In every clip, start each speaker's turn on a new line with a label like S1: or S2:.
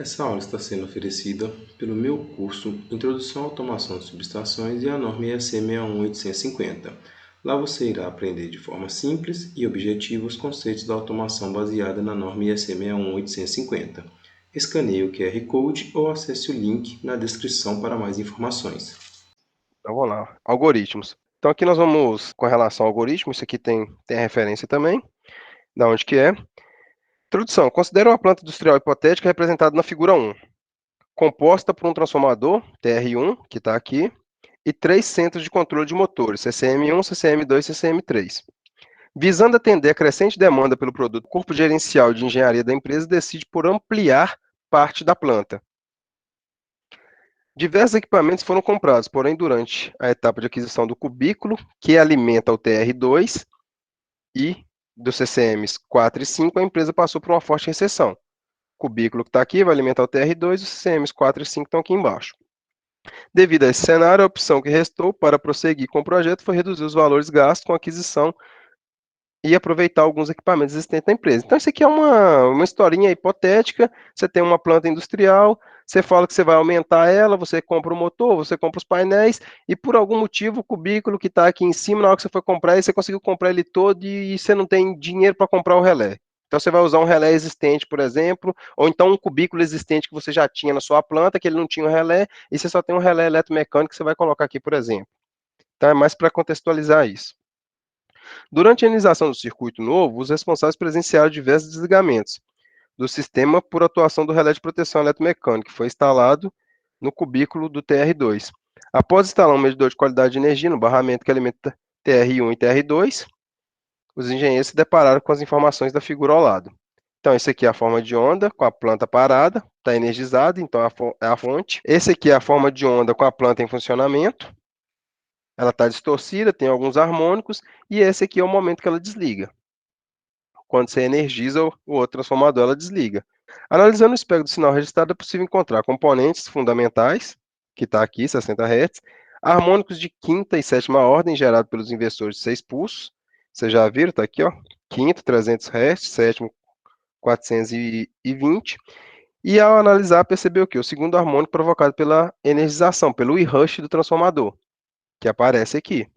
S1: Essa aula está sendo oferecida pelo meu curso Introdução à Automação de Subestações e a norma EAC 61850. Lá você irá aprender de forma simples e objetiva os conceitos da automação baseada na norma EAC 61850. Escaneie o QR Code ou acesse o link na descrição para mais informações.
S2: Então vamos lá, algoritmos. Então aqui nós vamos, com relação ao algoritmo, isso aqui tem a referência também, da onde que é. Introdução, considera uma planta industrial hipotética representada na figura 1, composta por um transformador, TR1, que está aqui, e 3 centros de controle de motores, CCM1, CCM2 e CCM3. Visando atender a crescente demanda pelo produto, o corpo gerencial de engenharia da empresa decide por ampliar parte da planta. Diversos equipamentos foram comprados, porém, durante a etapa de aquisição do cubículo, que alimenta o TR2 e dos CCMs 4 e 5, a empresa passou por uma forte recessão. O cubículo que está aqui vai alimentar o TR2 e os CCMs 4 e 5 estão aqui embaixo. Devido a esse cenário, a opção que restou para prosseguir com o projeto foi reduzir os valores gastos com a aquisição e aproveitar alguns equipamentos existentes da empresa. Então, isso aqui é uma historinha hipotética. Você tem uma planta industrial, você fala que você vai aumentar ela, você compra o motor, você compra os painéis, e por algum motivo o cubículo que está aqui em cima, na hora que você foi comprar ele, você conseguiu comprar ele todo e você não tem dinheiro para comprar o relé. Então, você vai usar um relé existente, por exemplo, ou então um cubículo existente que você já tinha na sua planta, que ele não tinha um relé, e você só tem um relé eletromecânico que você vai colocar aqui, por exemplo. Então, é mais para contextualizar isso. Durante a inicialização do circuito novo, os responsáveis presenciaram diversos desligamentos do sistema por atuação do relé de proteção eletromecânica, que foi instalado no cubículo do TR2. Após instalar um medidor de qualidade de energia no barramento que alimenta TR1 e TR2, os engenheiros se depararam com as informações da figura ao lado. Então, esse aqui é a forma de onda com a planta parada, está energizada, então é a fonte. Esse aqui é a forma de onda com a planta em funcionamento. Ela está distorcida, tem alguns harmônicos, e esse aqui é o momento que ela desliga. Quando você energiza o outro transformador, ela desliga. Analisando o espectro do sinal registrado, é possível encontrar componentes fundamentais, que está aqui, 60 Hz, harmônicos de quinta e sétima ordem, gerados pelos inversores de 6 pulsos. Vocês já viram, está aqui, ó, quinto, 300 Hz, sétimo, 420. E ao analisar, percebeu que o segundo harmônico provocado pela energização, pelo I-rush do transformador, que aparece aqui.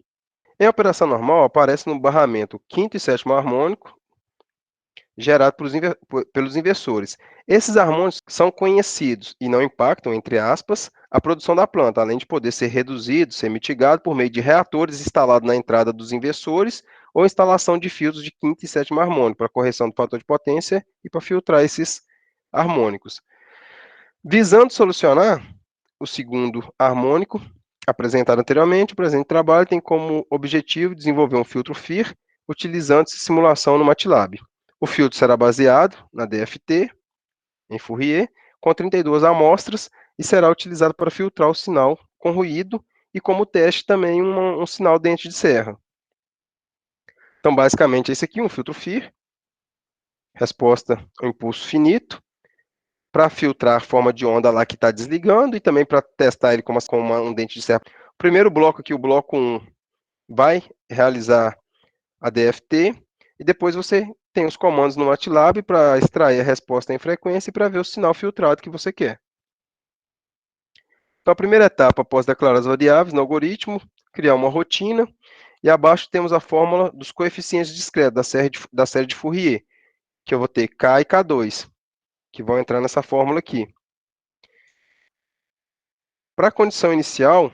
S2: Em operação normal, aparece no barramento quinto e sétimo harmônico, gerado pelos inversores. Esses harmônicos são conhecidos e não impactam, entre aspas, a produção da planta, além de poder ser reduzido, ser mitigado por meio de reatores instalados na entrada dos inversores ou instalação de filtros de quinto e sétimo harmônico para correção do fator de potência e para filtrar esses harmônicos. Visando solucionar o segundo harmônico apresentado anteriormente, o presente trabalho tem como objetivo desenvolver um filtro FIR utilizando simulação no MATLAB. O filtro será baseado na DFT, em Fourier, com 32 amostras e será utilizado para filtrar o sinal com ruído e como teste também um sinal dente de serra. Então, basicamente, esse aqui, um filtro FIR, resposta ao impulso finito, para filtrar a forma de onda lá que está desligando e também para testar ele com um dente de serra. O primeiro bloco aqui, o bloco 1, vai realizar a DFT e depois você tem os comandos no MATLAB para extrair a resposta em frequência e para ver o sinal filtrado que você quer. Então, a primeira etapa, após declarar as variáveis no algoritmo, criar uma rotina, e abaixo temos a fórmula dos coeficientes discretos da série de Fourier, que eu vou ter K e K2, que vão entrar nessa fórmula aqui. Para a condição inicial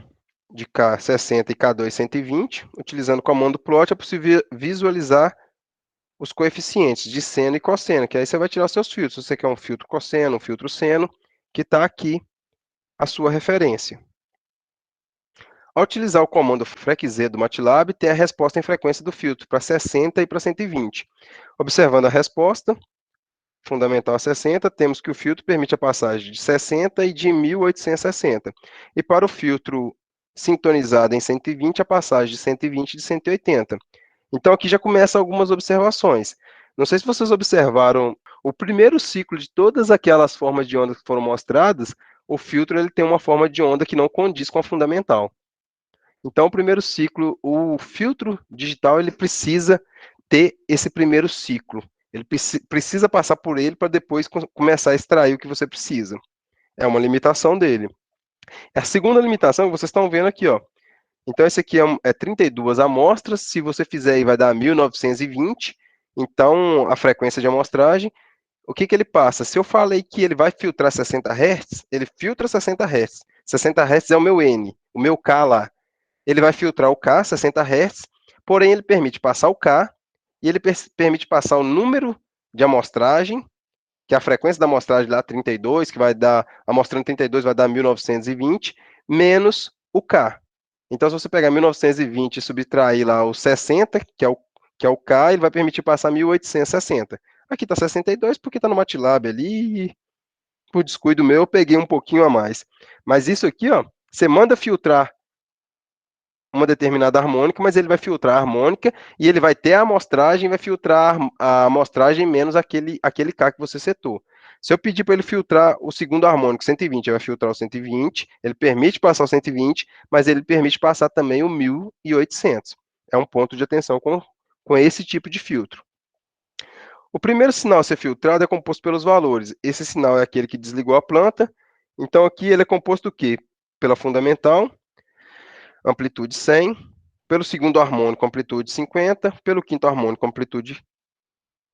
S2: de K 60 e K2 120, utilizando o comando plot, é possível visualizar os coeficientes de seno e cosseno, que aí você vai tirar os seus filtros. Se você quer um filtro cosseno, um filtro seno, que está aqui a sua referência. Ao utilizar o comando FREQ-Z do MATLAB, tem a resposta em frequência do filtro para 60 e para 120. Observando a resposta, fundamental a 60, temos que o filtro permite a passagem de 60 e de 1860. E para o filtro sintonizado em 120, a passagem de 120 e de 180. Então aqui já começam algumas observações. Não sei se vocês observaram o primeiro ciclo de todas aquelas formas de onda que foram mostradas, o filtro ele tem uma forma de onda que não condiz com a fundamental. Então, o primeiro ciclo, o filtro digital, ele precisa ter esse primeiro ciclo. Ele precisa passar por ele para depois começar a extrair o que você precisa. É uma limitação dele. A segunda limitação que vocês estão vendo aqui, ó. Então, esse aqui é 32 amostras. Se você fizer aí, vai dar 1920. Então, a frequência de amostragem, o que ele passa? Se eu falei que ele vai filtrar 60 Hz, ele filtra 60 Hz. 60 Hz é o meu N, o meu K lá. Ele vai filtrar o K, 60 Hz, porém ele permite passar o K e ele permite passar o número de amostragem, que é a frequência da amostragem lá, 32, que vai dar, amostrando 32 vai dar 1920, menos o K. Então, se você pegar 1920 e subtrair lá o 60, que é o K, ele vai permitir passar 1860. Aqui está 62 porque está no MATLAB ali, e por descuido meu eu peguei um pouquinho a mais. Mas isso aqui, ó, você manda filtrar uma determinada harmônica, mas ele vai filtrar a harmônica e ele vai ter a amostragem, vai filtrar a amostragem menos aquele K que você setou. Se eu pedir para ele filtrar o segundo harmônico, 120, ele vai filtrar o 120, ele permite passar o 120, mas ele permite passar também o 1800. É um ponto de atenção com esse tipo de filtro. O primeiro sinal a ser filtrado é composto pelos valores. Esse sinal é aquele que desligou a planta. Então aqui ele é composto do quê? Pela fundamental, amplitude 100, pelo segundo harmônico, amplitude 50, pelo quinto harmônico, amplitude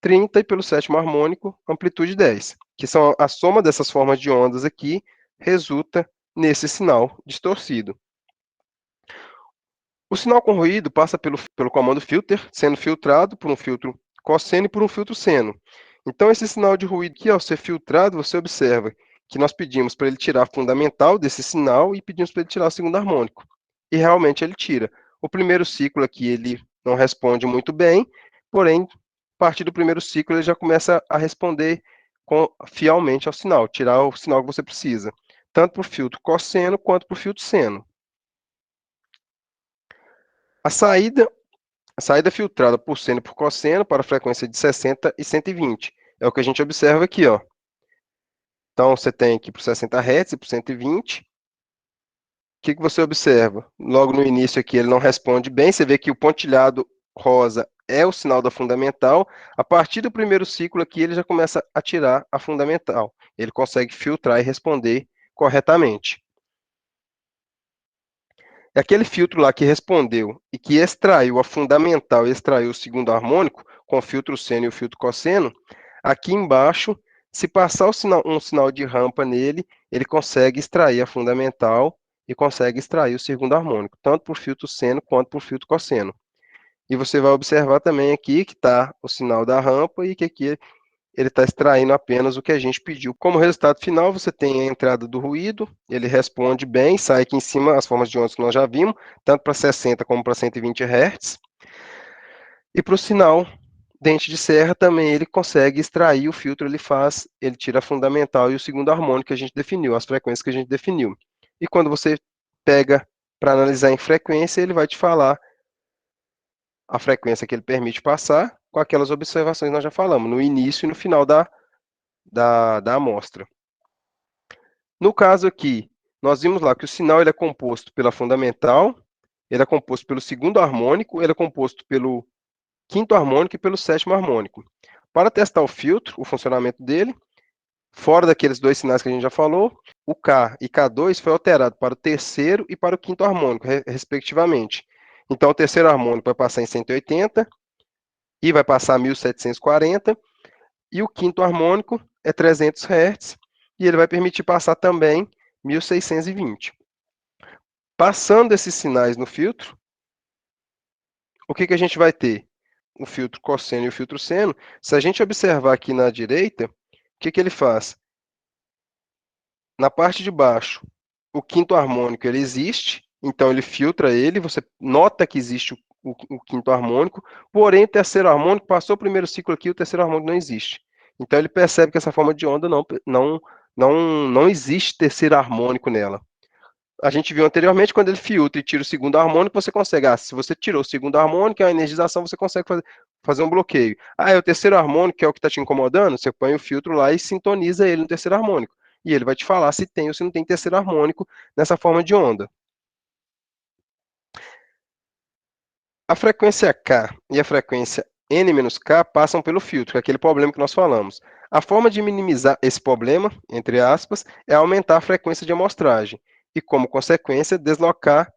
S2: 30 e pelo sétimo harmônico, amplitude 10, que são a soma dessas formas de ondas aqui, resulta nesse sinal distorcido. O sinal com ruído passa pelo comando filter, sendo filtrado por um filtro cosseno e por um filtro seno. Então, esse sinal de ruído aqui, ao ser filtrado, você observa que nós pedimos para ele tirar a fundamental desse sinal e pedimos para ele tirar o segundo harmônico. E realmente ele tira. O primeiro ciclo aqui ele não responde muito bem, porém, a partir do primeiro ciclo ele já começa a responder fielmente ao sinal, tirar o sinal que você precisa, tanto para o filtro cosseno quanto para o filtro seno. A saída filtrada por seno e por cosseno para a frequência de 60 e 120. É o que a gente observa aqui, ó. Então, você tem aqui para 60 Hz e para 120. O que você observa? Logo no início aqui, ele não responde bem. Você vê que o pontilhado rosa é o sinal da fundamental. A partir do primeiro ciclo aqui, ele já começa a tirar a fundamental. Ele consegue filtrar e responder corretamente. É aquele filtro lá que respondeu e que extraiu a fundamental e extraiu o segundo harmônico, com o filtro seno e o filtro cosseno, aqui embaixo, se passar um sinal de rampa nele, ele consegue extrair a fundamental e consegue extrair o segundo harmônico, tanto por filtro seno quanto por filtro cosseno. E você vai observar também aqui que está o sinal da rampa e que aqui ele está extraindo apenas o que a gente pediu. Como resultado final, você tem a entrada do ruído, ele responde bem, sai aqui em cima as formas de ondas que nós já vimos, tanto para 60 como para 120 Hz. E para o sinal dente de serra também ele consegue extrair o filtro, ele tira a fundamental e o segundo harmônico que a gente definiu, as frequências que a gente definiu. E quando você pega para analisar em frequência, ele vai te falar a frequência que ele permite passar, com aquelas observações que nós já falamos, no início e no final da amostra. No caso aqui, nós vimos lá que o sinal ele é composto pela fundamental, ele é composto pelo segundo harmônico, ele é composto pelo quinto harmônico e pelo sétimo harmônico. Para testar o filtro, o funcionamento dele, fora daqueles dois sinais que a gente já falou, o K e K2 foi alterado para o terceiro e para o quinto harmônico, respectivamente. Então, o terceiro harmônico vai passar em 180 e vai passar a 1740, e o quinto harmônico é 300 Hz, e ele vai permitir passar também 1620. Passando esses sinais no filtro, o que a gente vai ter? O filtro cosseno e o filtro seno. Se a gente observar aqui na direita, o que ele faz? Na parte de baixo, o quinto harmônico ele existe, então ele filtra ele, você nota que existe o quinto harmônico, porém o terceiro harmônico passou o primeiro ciclo aqui, o terceiro harmônico não existe. Então ele percebe que essa forma de onda não existe terceiro harmônico nela. A gente viu anteriormente, quando ele filtra e tira o segundo harmônico, você consegue, se você tirou o segundo harmônico, a energização, você consegue fazer um bloqueio. É o terceiro harmônico, que é o que está te incomodando, você põe o filtro lá e sintoniza ele no terceiro harmônico. E ele vai te falar se tem ou se não tem terceiro harmônico nessa forma de onda. A frequência K e a frequência N-K passam pelo filtro, que é aquele problema que nós falamos. A forma de minimizar esse problema, entre aspas, é aumentar a frequência de amostragem e, como consequência, deslocar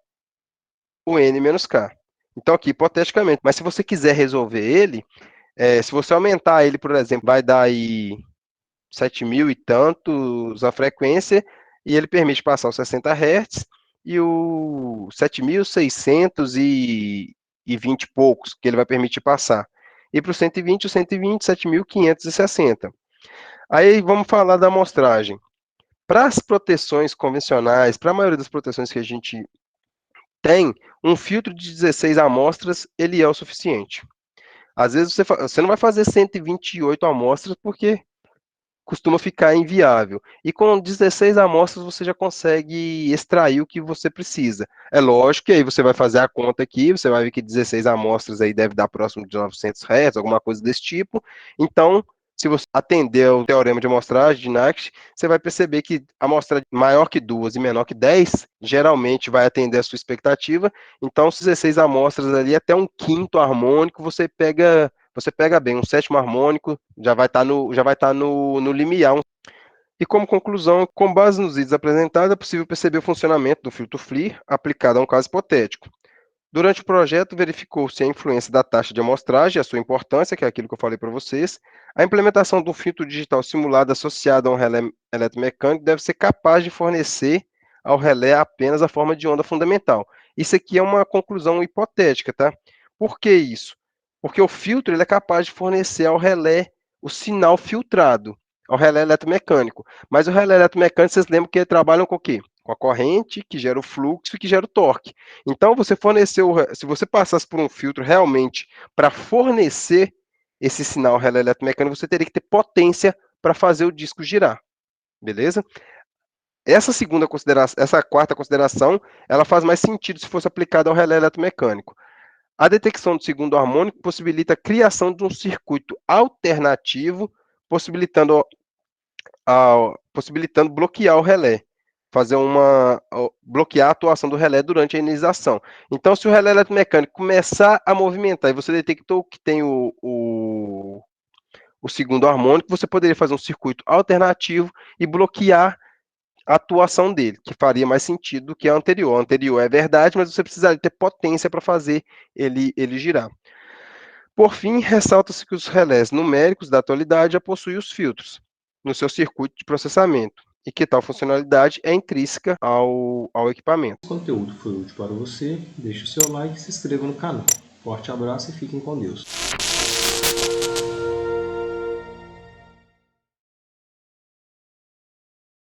S2: o N-K. Então, aqui, hipoteticamente, mas se você quiser resolver ele, se você aumentar ele, por exemplo, vai dar aí 7.000 e tantos a frequência, e ele permite passar os 60 Hz e o 7.620 e poucos, que ele vai permitir passar. E para o 120, o 120, 7.560. Aí vamos falar da amostragem. Para as proteções convencionais, para a maioria das proteções que a gente tem, um filtro de 16 amostras, ele é o suficiente. Às vezes você não vai fazer 128 amostras, porque costuma ficar inviável. E com 16 amostras você já consegue extrair o que você precisa. É lógico que aí você vai fazer a conta aqui, você vai ver que 16 amostras aí deve dar próximo de 900 Hz, alguma coisa desse tipo. Então, se você atender ao teorema de amostragem de Nash, você vai perceber que a amostra maior que 2 e menor que 10 geralmente vai atender a sua expectativa. Então, 16 amostras ali, até um quinto harmônico, você pega bem, um sétimo harmônico já vai estar no limiar. E como conclusão, com base nos vídeos apresentados, é possível perceber o funcionamento do filtro FLIR aplicado a um caso hipotético. Durante o projeto, verificou-se a influência da taxa de amostragem, a sua importância, que é aquilo que eu falei para vocês. A implementação do filtro digital simulado associado a um relé eletromecânico deve ser capaz de fornecer ao relé apenas a forma de onda fundamental. Isso aqui é uma conclusão hipotética, tá? Por que isso? Porque o filtro ele é capaz de fornecer ao relé o sinal filtrado, ao relé eletromecânico. Mas o relé eletromecânico, vocês lembram que ele trabalha com o quê? Com a corrente, que gera o fluxo e que gera o torque. Então, se você passasse por um filtro realmente para fornecer esse sinal relé eletromecânico, você teria que ter potência para fazer o disco girar, beleza? Essa quarta consideração, ela faz mais sentido se fosse aplicada ao relé eletromecânico. A detecção do segundo harmônico possibilita a criação de um circuito alternativo, possibilitando bloquear o relé, bloquear a atuação do relé durante a inicialização. Então, se o relé eletromecânico começar a movimentar e você detectou que tem o segundo harmônico, você poderia fazer um circuito alternativo e bloquear a atuação dele, que faria mais sentido do que a anterior. A anterior é verdade, mas você precisaria ter potência para fazer ele girar. Por fim, ressalta-se que os relés numéricos da atualidade já possuem os filtros no seu circuito de processamento e que tal funcionalidade é intrínseca ao equipamento.
S1: Se o conteúdo foi útil para você, deixe o seu like e se inscreva no canal. Forte abraço e fiquem com Deus.